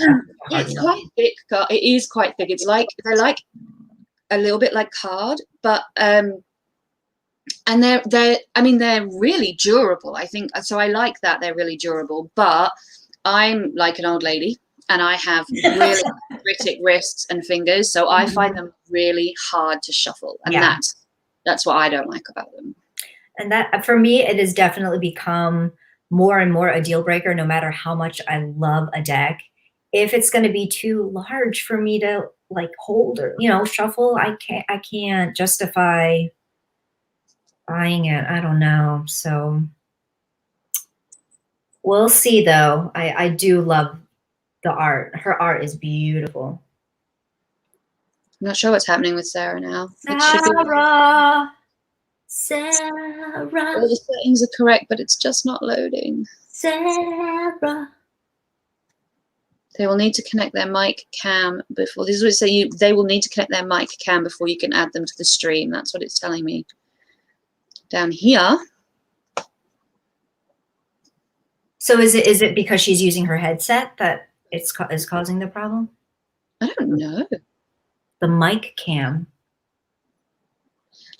It's quite thick. It is quite thick. It's like they're like a little bit like card, but and they're I mean they're really durable. I think so. I like that they're really durable. But I'm like an old lady, and I have really arthritic wrists and fingers, so I find them really hard to shuffle, and that's what I don't like about them. And that, for me, it has definitely become more and more a deal breaker, no matter how much I love a deck. If it's going to be too large for me to like hold or, shuffle, I can't justify buying it. I don't know. So we'll see though. I do love the art. Her art is beautiful. I'm not sure what's happening with Sarah now. Sarah. All the settings are correct, but it's just not loading. Sarah. They will need to connect their mic cam before. This is what it says. They will need to connect their mic cam before you can add them to the stream. That's what it's telling me down here. So is it because she's using her headset that is causing the problem? I don't know. The mic cam.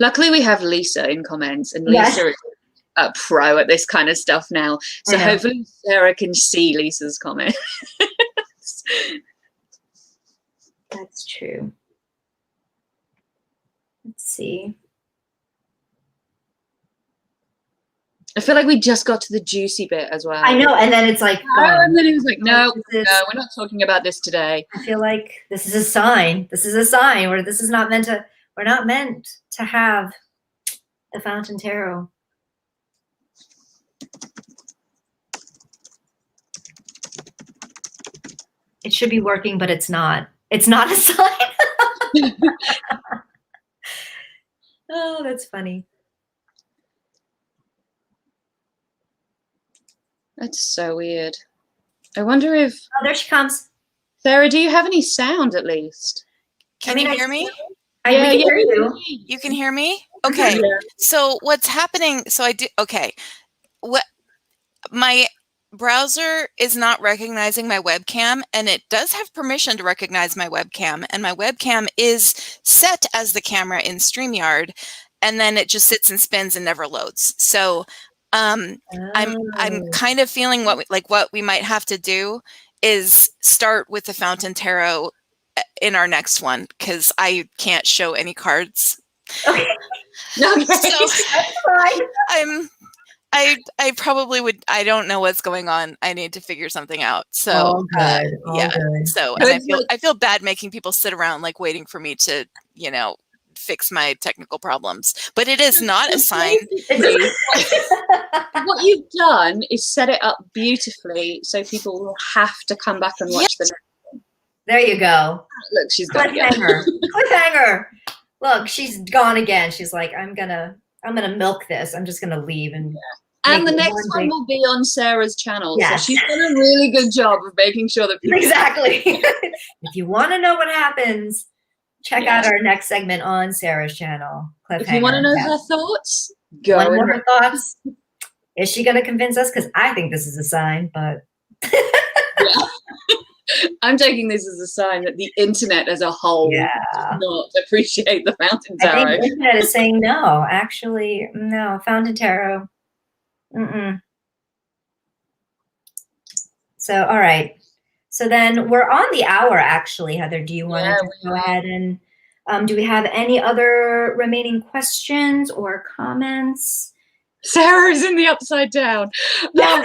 Luckily, we have Lisa in comments, and Lisa is a pro at this kind of stuff now. So hopefully Sarah can see Lisa's comment. That's true. Let's see. I feel like we just got to the juicy bit as well. I know, and then it's like, and then it was like, no, we're not talking about this today. I feel like this is a sign. This is a sign where this is not meant to. We're not meant to have the Fountain Tarot. It should be working, but it's not. It's not a sign. Oh, that's funny. That's so weird. I wonder if... Oh, there she comes. Sarah, do you have any sound at least? Can you hear me? I can hear you. You can hear me? Okay. Yeah. So what's happening? So I do. Okay. What my browser is not recognizing my webcam, and it does have permission to recognize my webcam, and my webcam is set as the camera in StreamYard, and then it just sits and spins and never loads. So I'm kind of feeling what we might have to do is start with the Fountain Tarot in our next one, because I can't show any cards. Okay. So That's fine. I probably would. I don't know what's going on. I need to figure something out. So Good. So and I feel bad making people sit around like waiting for me to, fix my technical problems. But it is not a sign. What you've done is set it up beautifully so people will have to come back and watch the next one. There you go. Look, she's gone again. Cliffhanger. Look, she's gone again. She's like, I'm gonna milk this. I'm just gonna leave and the next one will be on Sarah's channel. Yes. So she's done a really good job of making sure that people Exactly. If you want to know what happens, check out our next segment on Sarah's channel. Cliffhanger. If you want to know her thoughts, go One in more her thoughts. Is she gonna convince us? Because I think this is a sign, but I'm taking this as a sign that the internet as a whole does not appreciate the Fountain I Tarot. think the internet is saying no. Actually, no. Fountain Tarot. So, all right. So then we're on the hour, actually. Heather, do you want to go ahead and do we have any other remaining questions or comments? Sarah's in the upside down. Yeah.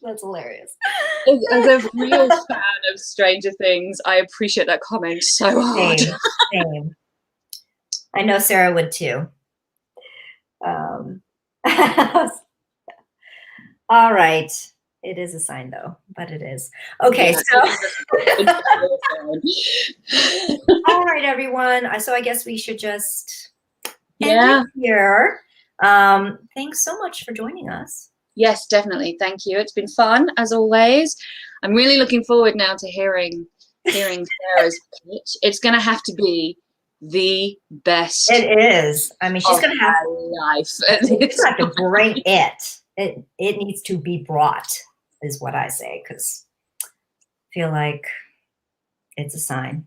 That's hilarious. As a real fan of Stranger Things, I appreciate that comment so hard. Same. I know Sarah would too. All right. It is a sign though, but it is. Okay, so all right, everyone. So I guess we should just end it here. Thanks so much for joining us. Yes, definitely. Thank you. It's been fun as always. I'm really looking forward now to hearing Sarah's pitch. It's going to have to be the best. It is. I mean, she's going to have life. She's going to have to bring it. It needs to be brought, is what I say, because feel like it's a sign.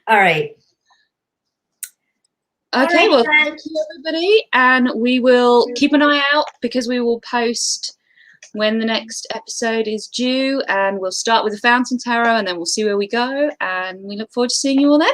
All right. Okay, All well, right, thank you, everybody. And we will keep an eye out because we will post when the next episode is due. And we'll start with the Fountain Tarot and then we'll see where we go. And we look forward to seeing you all then.